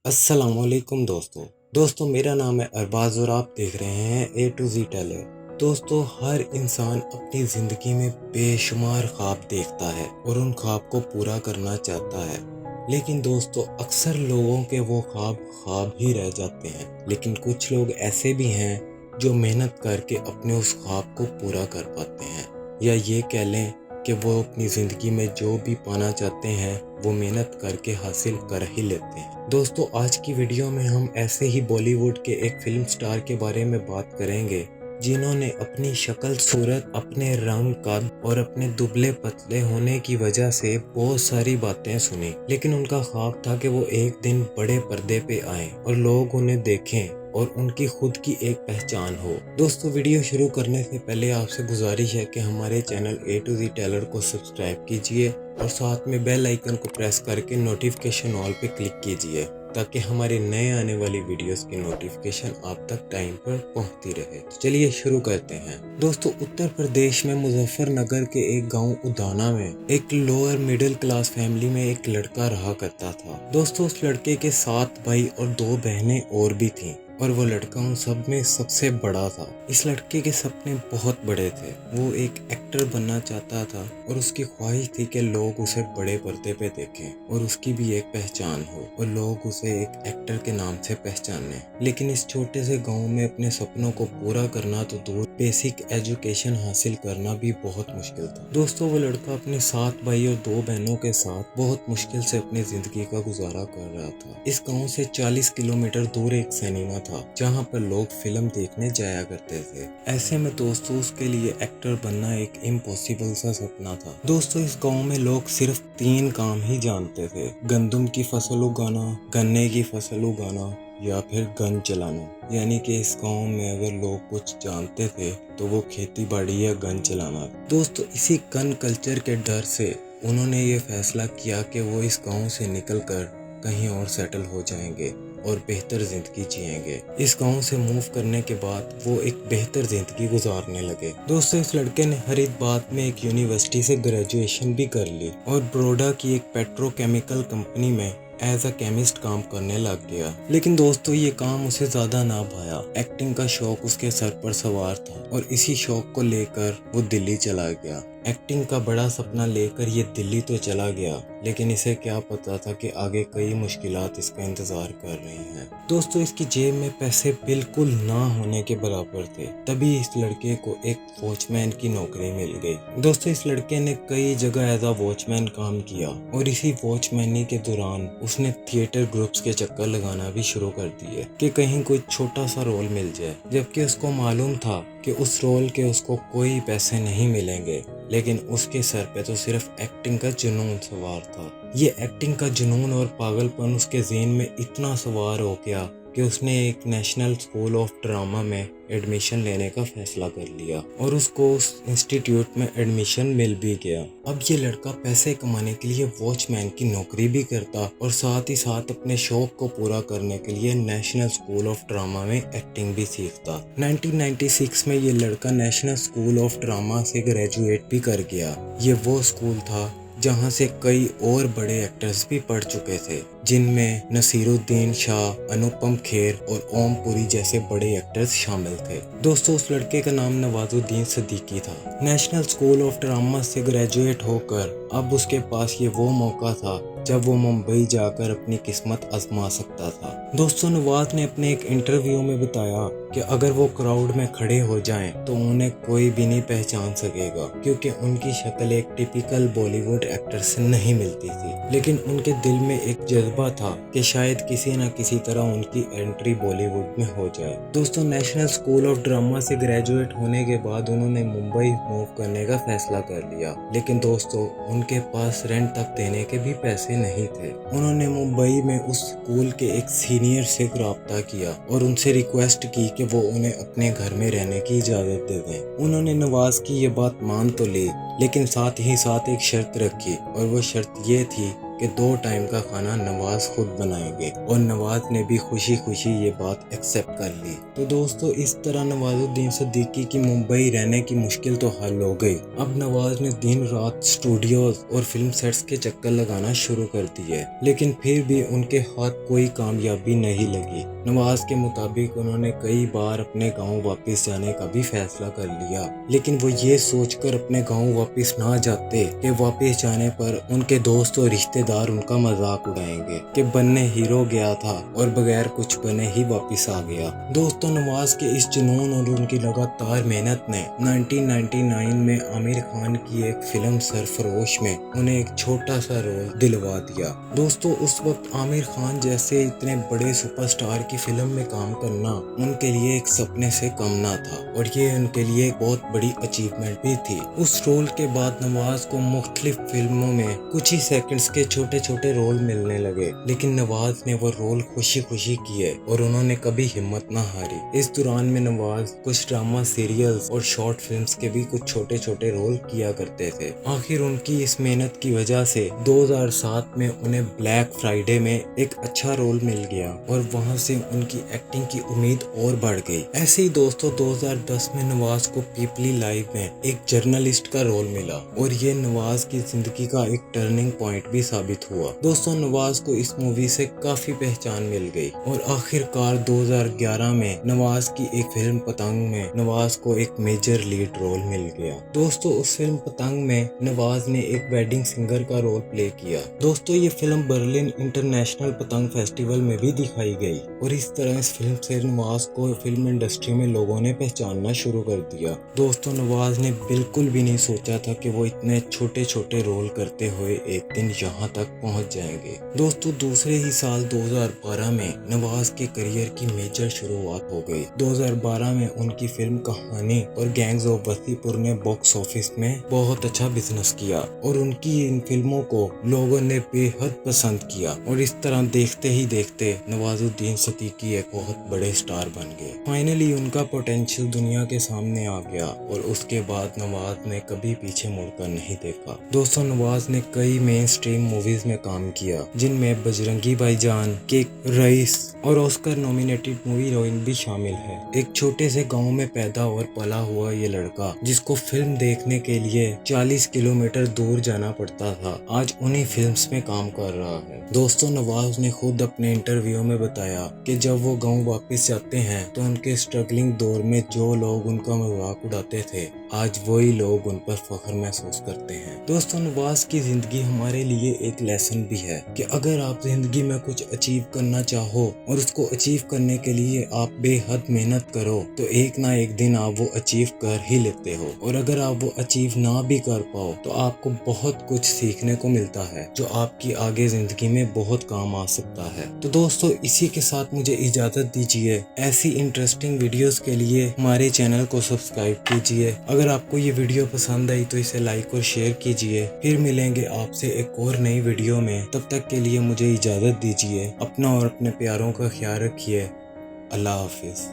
अस्सलामुअलैकुम दोस्तों मेरा नाम है अरबाज और आप देख रहे हैं ए टू जी टेलर। दोस्तों हर इंसान अपनी ज़िंदगी में बेशुमार ख्वाब देखता है और उन ख्वाब को पूरा करना चाहता है, लेकिन दोस्तों अक्सर लोगों के वो ख्वाब ख्वाब ही रह जाते हैं। लेकिन कुछ लोग ऐसे भी हैं जो मेहनत करके अपने उस ख्वाब को पूरा कर पाते हैं, या ये कह लें कि वो अपनी ज़िंदगी में जो भी पाना चाहते हैं वो मेहनत करके हासिल कर ही लेते हैं। दोस्तों आज की वीडियो में हम ऐसे ही बॉलीवुड के एक फिल्म स्टार के बारे में बात करेंगे जिन्होंने अपनी शक्ल सूरत, अपने रंग कद और अपने दुबले पतले होने की वजह से बहुत सारी बातें सुनी, लेकिन उनका ख्वाब था कि वो एक दिन बड़े पर्दे पे आए और लोग उन्हें देखें और उनकी खुद की एक पहचान हो। दोस्तों वीडियो शुरू करने से पहले आपसे गुजारिश है कि हमारे channel A to G tailor को सब्सक्राइब कीजिए और साथ में बेल आइकन को प्रेस करके नोटिफिकेशन ऑल पे क्लिक कीजिए ताकि हमारे नए आने वाली वीडियोस की नोटिफिकेशन आप तक टाइम पर पहुंचती रहे। तो चलिए शुरू करते हैं। दोस्तों उत्तर प्रदेश में मुजफ्फरनगर के एक गांव उदाना में एक लोअर मिडिल क्लास फैमिली में एक लड़का रहा करता था। दोस्तों उस लड़के के 7 भाई और 2 बहनें और भी थीं और वो लड़का उन सब में सबसे बड़ा था। इस लड़के के सपने बहुत बड़े थे। वो एक एक्टर बनना चाहता था और उसकी ख्वाहिश थी कि लोग उसे बड़े पर्दे पे देखें और उसकी भी एक पहचान हो और लोग उसे एक एक्टर के नाम से पहचाने। लेकिन इस छोटे से गांव में अपने सपनों को पूरा करना तो दूर, बेसिक एजुकेशन हासिल करना भी बहुत मुश्किल था। दोस्तों वो लड़का अपने 7 भाई और 2 बहनों के साथ बहुत मुश्किल से अपनी जिंदगी का गुजारा कर रहा था। इस गाँव से 40 किलोमीटर दूर एक सिनेमा था जहाँ पर लोग फिल्म देखने जाया करते थे। ऐसे में दोस्तों उसके लिए एक्टर बनना एक इम्पॉसिबल सा सपना था। दोस्तों इस गांव में लोग सिर्फ 3 काम ही जानते थे: गंदम की फसल उगाना, गन्ने की फसल उगाना या फिर गन चलाना। यानी कि इस गांव में अगर लोग कुछ जानते थे तो वो खेती बाड़ी या गन चलाना। दोस्तों इसी गन कल्चर के डर से उन्होंने ये फैसला किया कि वो इस गांव से निकलकर कहीं और सेटल हो जाएंगे और बेहतर जिंदगी जिएंगे। इस गांव से मूव करने के बाद वो एक बेहतर जिंदगी गुजारने लगे। दोस्तों इस लड़के ने फरीदाबाद में एक यूनिवर्सिटी से ग्रेजुएशन भी कर ली और बड़ौदा की एक पेट्रोकेमिकल कंपनी में एज अ केमिस्ट काम करने लग गया। लेकिन दोस्तों ये काम उसे ज्यादा ना भाया। एक्टिंग का शौक उसके सर पर सवार था और इसी शौक को लेकर वो दिल्ली चला गया। एक्टिंग का बड़ा सपना लेकर ये दिल्ली तो चला गया, लेकिन इसे क्या पता था कि आगे कई मुश्किलात इसका इंतजार कर रही हैं। दोस्तों इसकी जेब में पैसे बिल्कुल ना होने के बराबर थे। तभी इस लड़के को एक वॉचमैन की नौकरी मिल गई। दोस्तों इस लड़के ने कई जगह एज अ वॉचमैन काम किया और इसी वॉचमैनी के दौरान उसने थिएटर ग्रुप्स के चक्कर लगाना भी शुरू कर दिए कि कहीं कोई छोटा सा रोल मिल जाए, जबकि उसको मालूम था कि उस रोल के उसको कोई पैसे नहीं मिलेंगे। लेकिन उसके सर पे तो सिर्फ एक्टिंग का जुनून सवार था। ये एक्टिंग का जुनून और पागलपन उसके ज़हन में इतना सवार हो गया कि उसने एक नेशनल स्कूल ऑफ ड्रामा में एडमिशन लेने का फैसला कर लिया और उसको उस इंस्टीट्यूट में एडमिशन मिल भी गया। अब ये लड़का पैसे कमाने के लिए वॉचमैन की नौकरी भी करता और साथ ही साथ अपने शौक को पूरा करने के लिए नेशनल स्कूल ऑफ ड्रामा में एक्टिंग भी सीखता। 1996 में ये लड़का नेशनल स्कूल ऑफ ड्रामा से ग्रेजुएट भी कर गया। ये वो स्कूल था जहाँ से कई और बड़े एक्टर्स भी पढ़ चुके थे, जिनमें नसीरुद्दीन शाह, अनुपम खेर और ओम पुरी जैसे बड़े एक्टर्स शामिल थे। दोस्तों उस लड़के का नाम नवाजुद्दीन सिद्दीकी था। नेशनल स्कूल ऑफ ड्रामा से ग्रेजुएट होकर अब उसके पास ये वो मौका था जब वो मुंबई जाकर अपनी किस्मत आजमा सकता था। दोस्तों नवाज ने अपने एक इंटरव्यू में बताया कि अगर वो क्राउड में खड़े हो जाएं तो उन्हें कोई भी नहीं पहचान सकेगा, क्योंकि उनकी शक्ल एक टिपिकल बॉलीवुड एक्टर से नहीं मिलती थी। लेकिन उनके दिल में एक जज्बा था कि शायद किसी न किसी तरह उनकी एंट्री बॉलीवुड में हो जाए। दोस्तों नेशनल स्कूल ऑफ ड्रामा से ग्रेजुएट होने के बाद उन्होंने मुंबई मूव करने का फैसला कर लिया, लेकिन दोस्तों उनके पास रेंट तक देने के भी पैसे नहीं थे। उन्होंने मुंबई में उस स्कूल के एक सीनियर से राब्ता किया और उनसे रिक्वेस्ट की कि वो उन्हें अपने घर में रहने की इजाज़त दे दें। उन्होंने नवाज की ये बात मान तो ली, लेकिन साथ ही साथ एक शर्त रखी और वो शर्त ये थी कि 2 टाइम का खाना नवाज खुद बनाएंगे और नवाज ने भी खुशी खुशी ये बात एक्सेप्ट कर ली। तो दोस्तों इस तरह नवाजुद्दीन सिद्दीकी की मुंबई रहने की मुश्किल तो हल हो गई। अब नवाज ने दिन रात स्टूडियोज और फिल्म सेट्स के चक्कर लगाना शुरू कर दिए, लेकिन फिर भी उनके हाथ कोई कामयाबी नहीं लगी। नवाज के मुताबिक उन्होंने कई बार अपने गांव वापस जाने का भी फैसला कर लिया, लेकिन वो ये सोचकर अपने गांव वापस ना जाते कि वापस जाने पर उनके दोस्त और रिश्तेदार उनका मजाक उड़ाएंगे कि बनने हीरो गया था और बगैर कुछ बने ही वापस आ गया। दोस्तों नवाज के इस जुनून और उनकी लगातार मेहनत ने 1999 में आमिर खान की एक फिल्म सरफरोश में उन्हें एक छोटा सा रोल दिलवा दिया। दोस्तों उस वक्त आमिर खान जैसे इतने बड़े सुपरस्टार की फिल्म में काम करना उनके लिए एक सपने से कम ना था और ये उनके लिए एक बहुत बड़ी अचीवमेंट भी थी। उस रोल के बाद नवाज को मुख्तलिफ फिल्मों में कुछ ही सेकंड्स के छोटे छोटे रोल मिलने लगे, लेकिन नवाज ने वो रोल खुशी खुशी किए और उन्होंने कभी हिम्मत ना हारी। इस दौरान में नवाज कुछ ड्रामा सीरियल्स और शॉर्ट फिल्म्स के भी कुछ छोटे छोटे रोल किया करते थे। आखिर उनकी इस मेहनत की वजह से 2007 में उन्हें ब्लैक फ्राइडे में एक अच्छा रोल मिल गया और वहां से उनकी एक्टिंग की उम्मीद और बढ़ गई। ऐसे ही दोस्तों 2010 में नवाज को पीपली लाइव में एक जर्नलिस्ट का रोल मिला और ये नवाज की जिंदगी का एक टर्निंग पॉइंट भी साबित हुआ। दोस्तों नवाज को इस मूवी से काफी पहचान मिल गई और आखिरकार 2011 में नवाज की एक फिल्म पतंग में नवाज को एक मेजर लीड रोल मिल गया। दोस्तों उस फिल्म पतंग में नवाज ने एक वेडिंग सिंगर का रोल प्ले किया। दोस्तों ये फिल्म बर्लिन इंटरनेशनल पतंग फेस्टिवल में भी दिखाई गई और इस तरह इस फिल्म से नवाज को फिल्म इंडस्ट्री में लोगों ने पहचानना शुरू कर दिया। दोस्तों नवाज ने बिल्कुल भी नहीं सोचा था कि वो इतने छोटे छोटे रोल करते हुए एक दिन यहाँ तक पहुँच जाएंगे। दोस्तों दूसरे ही साल 2012 में नवाज के करियर की मेजर शुरुआत हो गई। 2012 में उनकी फिल्म कहानी और गैंग्स ऑफ वसीपुर ने बॉक्स ऑफिस में बहुत अच्छा बिजनेस किया और उनकी इन फिल्मों को लोगों ने बेहद पसंद किया और इस तरह देखते ही देखते नवाजुद्दीन सिद्दीकी एक बहुत बड़े स्टार बन गए। फाइनली उनका पोटेंशियल दुनिया के सामने आ गया और उसके बाद नवाज ने कभी पीछे मुड़कर नहीं देखा। दोस्तों नवाज ने कई मेन स्ट्रीम मूवीज में काम किया जिनमें बजरंगी भाईजान, किक, रईस और ऑस्कर नॉमिनेटेड मूवी हीरोइन भी शामिल है। एक छोटे से गांव में पैदा और पला हुआ ये लड़का जिसको फिल्म देखने के लिए 40 किलोमीटर दूर जाना पड़ता था, आज उन्हीं फिल्म्स में काम कर रहा है। दोस्तों नवाज ने खुद अपने इंटरव्यू में बताया कि जब वो गांव वापस जाते हैं तो उनके स्ट्रगलिंग दौर में जो लोग उनका मजाक उड़ाते थे आज वही लोग उन पर फख्र महसूस करते हैं। दोस्तों नवाज की जिंदगी हमारे लिए एक लेसन भी है कि अगर आप जिंदगी में कुछ अचीव करना चाहो और उसको अचीव करने के लिए आप बेहद मेहनत करो तो एक ना एक दिन आप वो अचीव कर ही लेते हो और अगर आप वो अचीव ना भी कर पाओ तो आपको बहुत कुछ सीखने को मिलता है जो आपकी आगे जिंदगी में बहुत काम आ सकता है। तो दोस्तों इसी के साथ मुझे इजाजत दीजिए। ऐसी इंटरेस्टिंग वीडियोस के लिए हमारे चैनल को सब्सक्राइब कीजिए। अगर आपको ये वीडियो पसंद आई तो इसे लाइक और शेयर कीजिए। फिर मिलेंगे आपसे एक और नई वीडियो में, तब तक के लिए मुझे इजाजत दीजिए। अपना और अपने प्यारों का ख्याल रखिए। अल्लाह हाफिज।